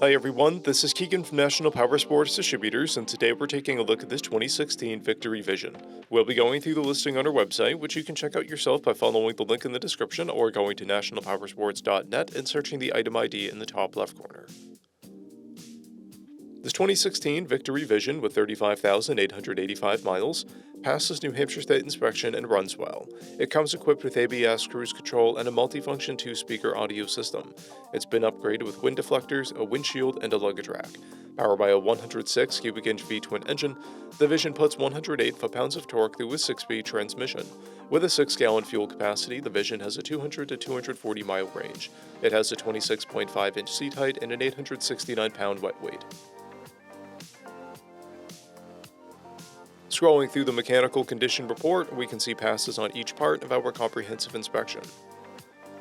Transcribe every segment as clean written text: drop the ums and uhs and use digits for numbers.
Hi everyone, this is Keegan from National Powersports Distributors, and today we're taking a look at this 2016 Victory Vision. We'll be going through the listing on our website, which you can check out yourself by following the link in the description or going to nationalpowersports.net and searching the item ID in the top left corner. This 2016 Victory Vision with 35,885 miles passes New Hampshire State inspection and runs well. It comes equipped with ABS, cruise control, and a multifunction 2-speaker audio system. It's been upgraded with wind deflectors, a windshield, and a luggage rack. Powered by a 106 cubic inch V-twin engine, the Vision puts 108 foot-pounds of torque through a 6-speed transmission. With a 6-gallon fuel capacity, the Vision has a 200 to 240 mile range. It has a 26.5 inch seat height and an 869 pound wet weight. Scrolling through the mechanical condition report, we can see passes on each part of our comprehensive inspection.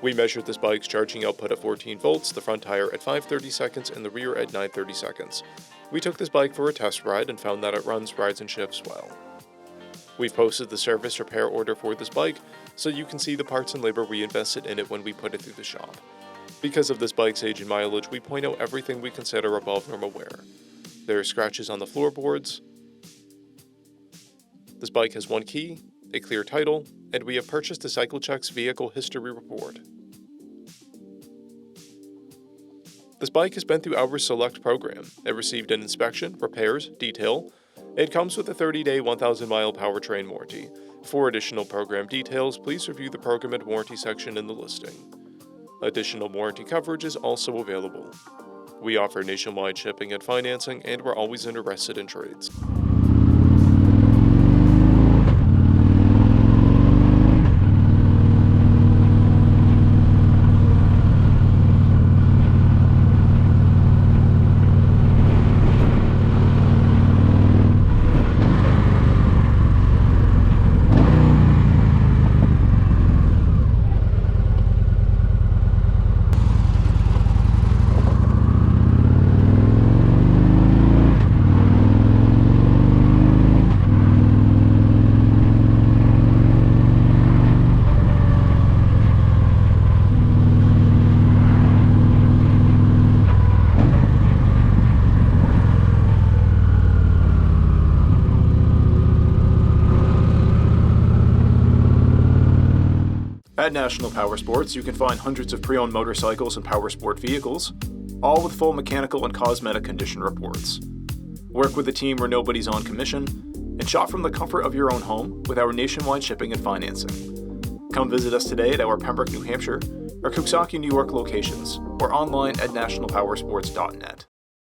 We measured this bike's charging output at 14 volts, the front tire at 530 seconds, and the rear at 930 seconds. We took this bike for a test ride and found that it runs, rides, and shifts well. We've posted the service repair order for this bike, so you can see the parts and labor we invested in it when we put it through the shop. Because of this bike's age and mileage, we point out everything we consider above normal wear. There are scratches on the floorboards. This bike has one key, a clear title, and we have purchased a CycleCheck's vehicle history report. This bike has been through our Select program. It received an inspection, repairs, detail. It comes with a 30-day, 1,000-mile powertrain warranty. For additional program details, please review the program and warranty section in the listing. Additional warranty coverage is also available. We offer nationwide shipping and financing, and we're always interested in trades. At National Powersports, you can find hundreds of pre-owned motorcycles and powersport vehicles, all with full mechanical and cosmetic condition reports. Work with a team where nobody's on commission, and shop from the comfort of your own home with our nationwide shipping and financing. Come visit us today at our Pembroke, New Hampshire, or Coxsackie, New York locations, or online at nationalpowersports.net.